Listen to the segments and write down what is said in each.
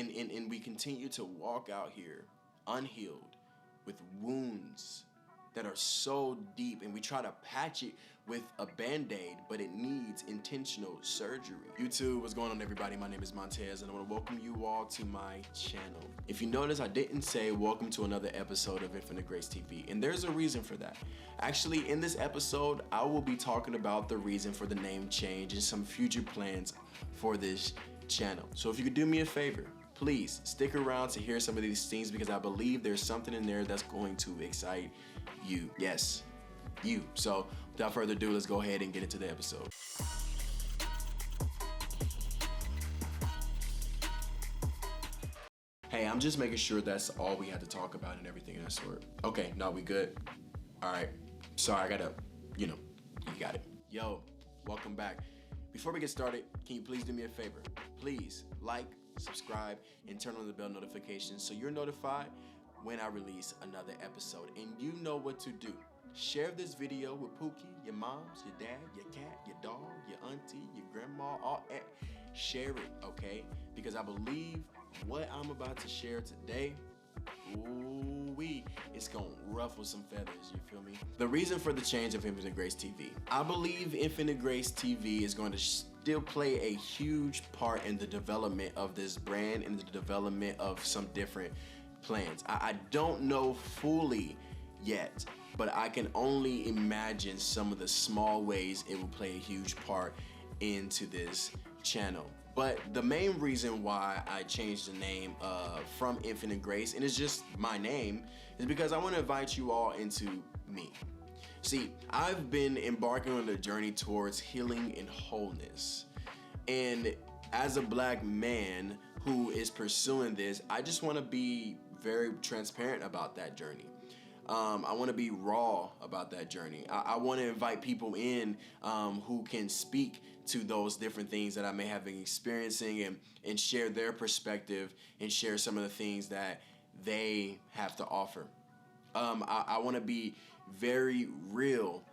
And we continue to walk out here unhealed with wounds that are so deep, and we try to patch it with a band-aid, but it needs intentional surgery. YouTube, what's going on, everybody? My name is Montez, and I want to welcome you all to my channel. If you notice, I didn't say welcome to another episode of Infinite Grace TV, and there's a reason for that. Actually, in this episode, I will be talking about the reason for the name change and some future plans for this channel. So if you could do me a favor, please stick around to hear some of these things, because I believe there's something in there that's going to excite you. Yes, you. So without further ado, let's go ahead and get into the episode. Hey, I'm just making sure that's all we had to talk about and everything of that sort. Okay, no, we good? All right. Sorry, I gotta, you got it. Yo, welcome back. Before we get started, can you please do me a favor? Please like, subscribe, and turn on the bell notifications so you're notified when I release another episode. And you know what to do. Share this video with Pookie, your moms, your dad, your cat, your dog, your auntie, your grandma, share it, okay? Because I believe what I'm about to share today, ooh-wee, it's gonna ruffle some feathers, you feel me? The reason for the change of Infinite Grace TV. I believe Infinite Grace TV is going to still play a huge part in the development of this brand and the development of some different plans. I don't know fully yet, but I can only imagine some of the small ways it will play a huge part into this channel. But the main reason why I changed the name from Infinite Grace, and it's just my name, is because I want to invite you all into me. See, I've been embarking on a journey towards healing and wholeness. And as a black man who is pursuing this, I just want to be very transparent about that journey. I want to be raw about that journey. I want to invite people in who can speak to those different things that I may have been experiencing and share their perspective and share some of the things that they have to offer. I want to be very real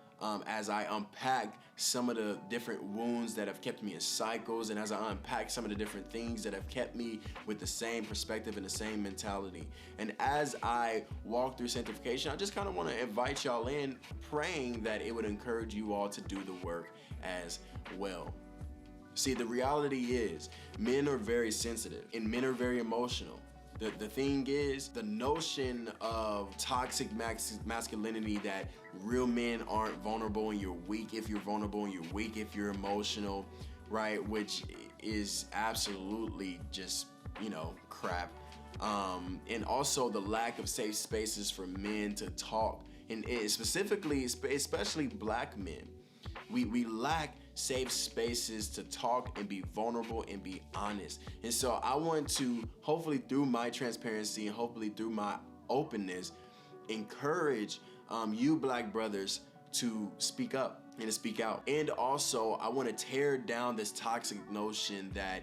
as I unpack some of the different wounds that have kept me in cycles, and as I unpack some of the different things that have kept me with the same perspective and the same mentality. And as I walk through sanctification, I just kind of want to invite y'all in, praying that it would encourage you all to do the work as well. See, the reality is men are very sensitive and men are very emotional. The thing is, the notion of toxic masculinity, that real men aren't vulnerable and you're weak if you're vulnerable and you're weak if you're emotional, right? Which is absolutely just, crap. And also the lack of safe spaces for men to talk. And specifically, especially black men, we lack safe spaces to talk and be vulnerable and be honest. And so I want to, hopefully through my transparency and hopefully through my openness, encourage you black brothers to speak up and to speak out. And also I want to tear down this toxic notion that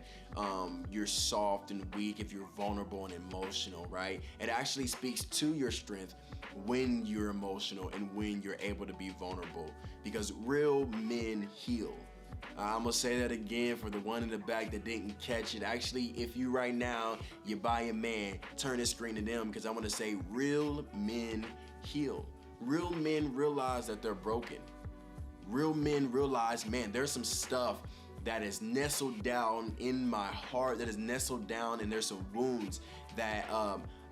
you're soft and weak if you're vulnerable and emotional, right? It actually speaks to your strength when you're emotional and when you're able to be vulnerable, because real men heal. I'm gonna say that again for the one in the back that didn't catch it. Actually, if you right now, you're by a man, turn the screen to them, because I want to say real men heal. Real men realize that they're broken. Real men realize, man, there's some stuff that is nestled down in my heart, that is nestled down, and there's some wounds that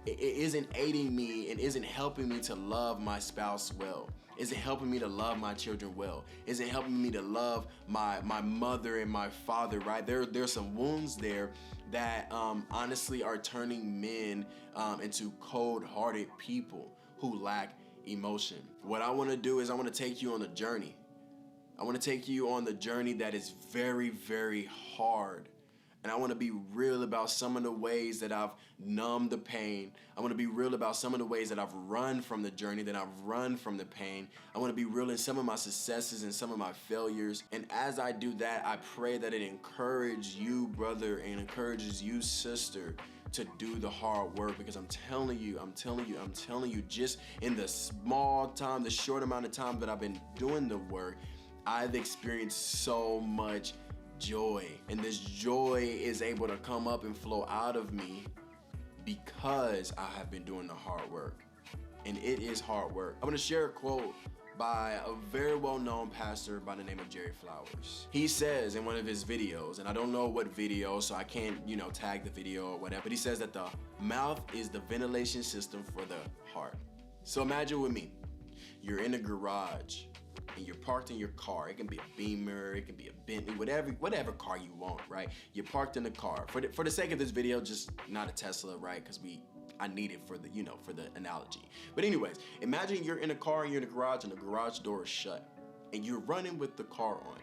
it isn't aiding me and isn't helping me to love my spouse well. Isn't helping me to love my children well. Isn't helping me to love my mother and my father, right? There's some wounds there that honestly are turning men into cold-hearted people who lack emotion. What I want to do is I want to take you on a journey. I want to take you on the journey that is very, very hard. And I want to be real about some of the ways that I've numbed the pain. I want to be real about some of the ways that I've run from the journey, that I've run from the pain. I want to be real in some of my successes and some of my failures. And as I do that, I pray that it encourages you, brother, and encourages you, sister, to do the hard work. Because I'm telling you, just in the small time, the short amount of time that I've been doing the work, I've experienced so much joy. And this joy is able to come up and flow out of me because I have been doing the hard work. And it is hard work. I'm gonna share a quote by a very well-known pastor by the name of Jerry Flowers. He says in one of his videos, and I don't know what video, so I can't, tag the video or whatever, but he says that the mouth is the ventilation system for the heart. So imagine with me, you're in a garage and you're parked in your car. It can be a Beamer, it can be a Bentley, whatever car you want, right? You're parked in the car. For the sake of this video, just not a Tesla, right? Because I need it for the, for the analogy. But anyways, imagine you're in a car and you're in a garage and the garage door is shut and you're running with the car on.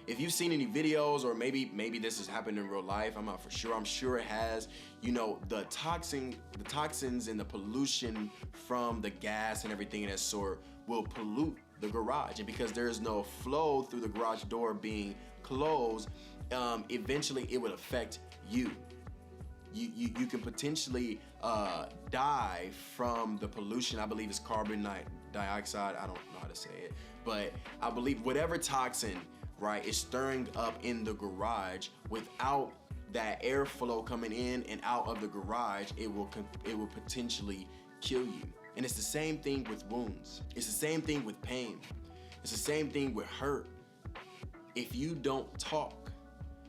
If you've seen any videos, or maybe this has happened in real life, I'm not for sure, I'm sure it has, the toxins and the pollution from the gas and everything of that sort will pollute the garage. And because there is no flow through the garage door being closed, eventually it would affect you. You can potentially die from the pollution. I believe it's carbon dioxide. I don't know how to say it, but I believe whatever toxin, right, is stirring up in the garage, without that airflow coming in and out of the garage, it will potentially kill you. And it's the same thing with wounds. It's the same thing with pain. It's the same thing with hurt. If you don't talk,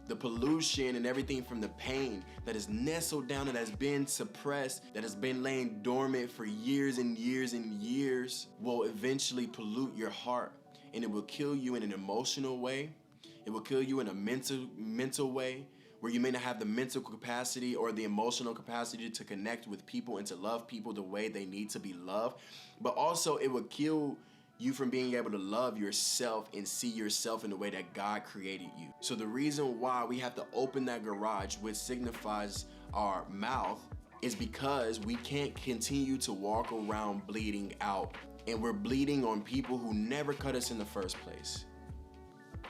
the pollution and everything from the pain that is nestled down and has been suppressed, that has been laying dormant for years and years and years, will eventually pollute your heart, and it will kill you in an emotional way. It will kill you in a mental way, where you may not have the mental capacity or the emotional capacity to connect with people and to love people the way they need to be loved. But also it will kill you from being able to love yourself and see yourself in the way that God created you. So the reason why we have to open that garage, which signifies our mouth, is because we can't continue to walk around bleeding out. And we're bleeding on people who never cut us in the first place.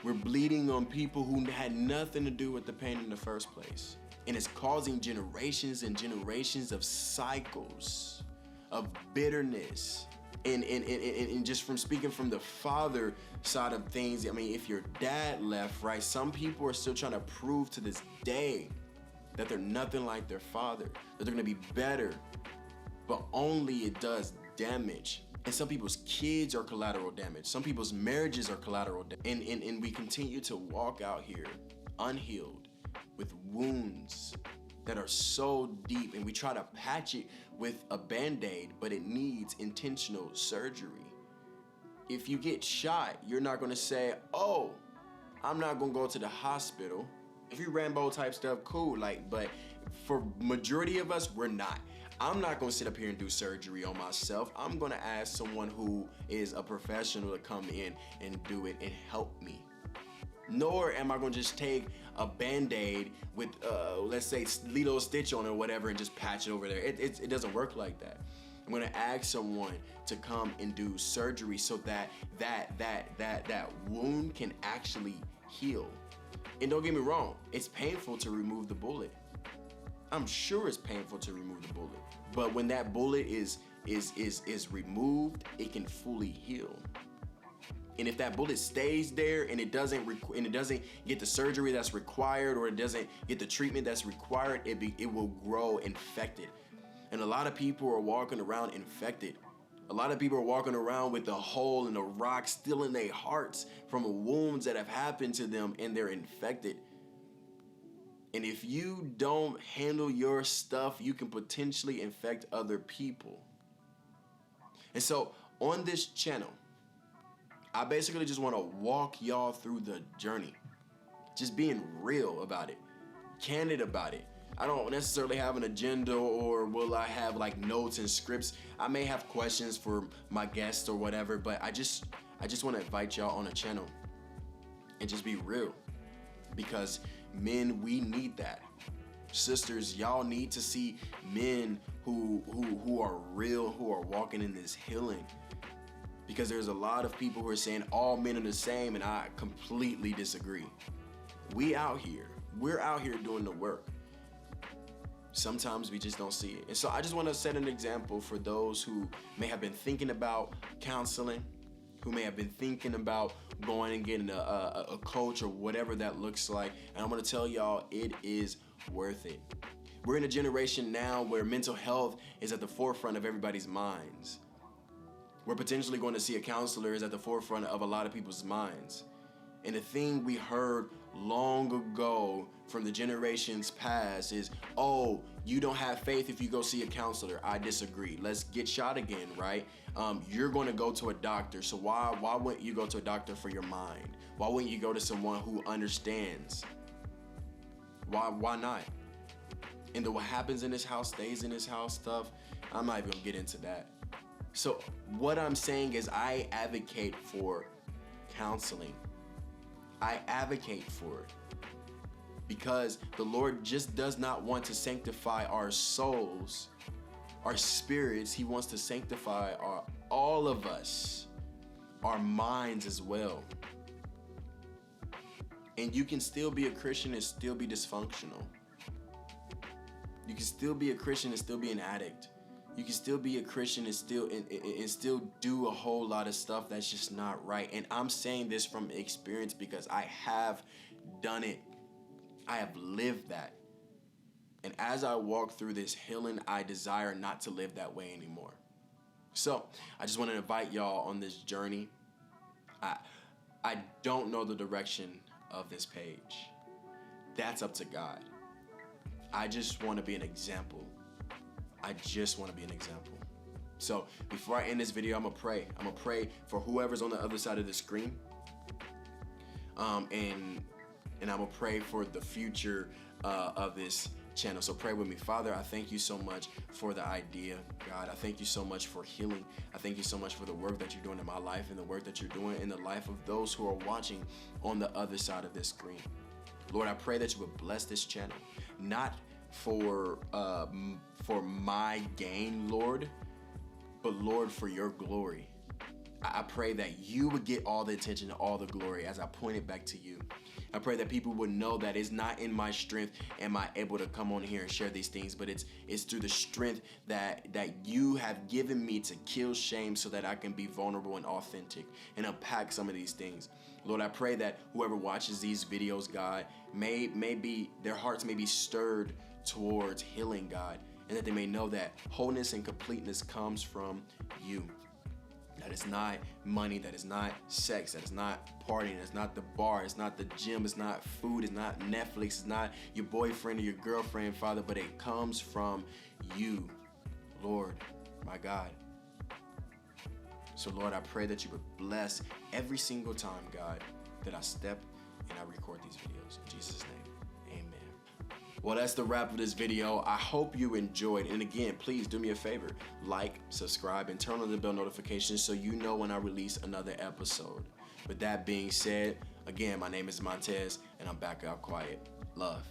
We're bleeding on people who had nothing to do with the pain in the first place. And it's causing generations and generations of cycles of bitterness. And just from speaking from the father side of things, I mean, if your dad left, right, some people are still trying to prove to this day that they're nothing like their father, that they're gonna be better, but only it does damage. And some people's kids are collateral damage. Some people's marriages are collateral damage. And we continue to walk out here unhealed with wounds that are so deep, and we try to patch it with a Band-Aid, but it needs intentional surgery. If you get shot, you're not gonna say, oh, I'm not gonna go to the hospital. If you Rambo type stuff, cool, but for majority of us, we're not. I'm not gonna sit up here and do surgery on myself. I'm gonna ask someone who is a professional to come in and do it and help me. Nor am I gonna just take a Band-Aid with, let's say, Lilo Stitch on it or whatever and just patch it over there. It doesn't work like that. I'm gonna ask someone to come and do surgery so that wound can actually heal. And don't get me wrong, it's painful to remove the bullet. I'm sure it's painful to remove the bullet. But when that bullet is removed, it can fully heal. And if that bullet stays there and it doesn't get the surgery that's required, or it doesn't get the treatment that's required, it will grow infected. And a lot of people are walking around infected. A lot of people are walking around with a hole and a rock still in their hearts from wounds that have happened to them, and they're infected. And if you don't handle your stuff, you can potentially infect other people. And so on this channel, I basically just want to walk y'all through the journey. Just being real about it, candid about it. I don't necessarily have an agenda, or will I have like notes and scripts. I may have questions for my guests or whatever, but I just want to invite y'all on a channel and just be real. Because men, we need that. Sisters, y'all need to see men who are real, who are walking in this healing. Because there's a lot of people who are saying all men are the same, and I completely disagree. We're out here doing the work. Sometimes we just don't see it. And so I just want to set an example for those who may have been thinking about counseling, who may have been thinking about going and getting a coach or whatever that looks like. And I'm gonna tell y'all, it is worth it. We're in a generation now where mental health is at the forefront of everybody's minds. We're potentially going to see a counselor is at the forefront of a lot of people's minds. And the thing we heard long ago from the generations past is, oh, you don't have faith if you go see a counselor. I disagree. Let's get shot again, right? You're going to go to a doctor. So why wouldn't you go to a doctor for your mind? Why wouldn't you go to someone who understands? Why not? And what happens in this house stays in this house stuff. I'm not even going to get into that. So what I'm saying is I advocate for counseling. I advocate for it because the Lord just does not want to sanctify our souls, our spirits. He wants to sanctify all of us, our minds as well. And you can still be a Christian and still be dysfunctional. You can still be a Christian and still be an addict. You can still be a Christian and still do a whole lot of stuff that's just not right. And I'm saying this from experience because I have done it. I have lived that. And as I walk through this healing, I desire not to live that way anymore. So I just want to invite y'all on this journey. I don't know the direction of this page. That's up to God. I just want to be an example. I just want to be an example. So before I end this video, I'm going to pray. I'm going to pray for whoever's on the other side of the screen. And I'm going to pray for the future of this channel. So pray with me. Father, I thank you so much for the idea, God. I thank you so much for healing. I thank you so much for the work that you're doing in my life and the work that you're doing in the life of those who are watching on the other side of this screen. Lord, I pray that you would bless this channel, not for my gain, Lord, but Lord, for your glory. I pray that you would get all the attention and all the glory as I point it back to you. I pray that people would know that it's not in my strength am I able to come on here and share these things, but it's through the strength that you have given me to kill shame so that I can be vulnerable and authentic and unpack some of these things. Lord, I pray that whoever watches these videos, God, their hearts may be stirred towards healing, God, and that they may know that wholeness and completeness comes from you. That is not money, that is not sex, that is not partying, it's not the bar, it's not the gym, it's not food, it's not Netflix, it's not your boyfriend or your girlfriend, Father, but it comes from you, Lord, my God. So, Lord, I pray that you would bless every single time, God, that I step and I record these videos. In Jesus' name, amen. Well, that's the wrap of this video. I hope you enjoyed. And again, please do me a favor. Like, subscribe, and turn on the bell notifications so you know when I release another episode. With that being said, again, my name is Montez, and I'm back out quiet. Love.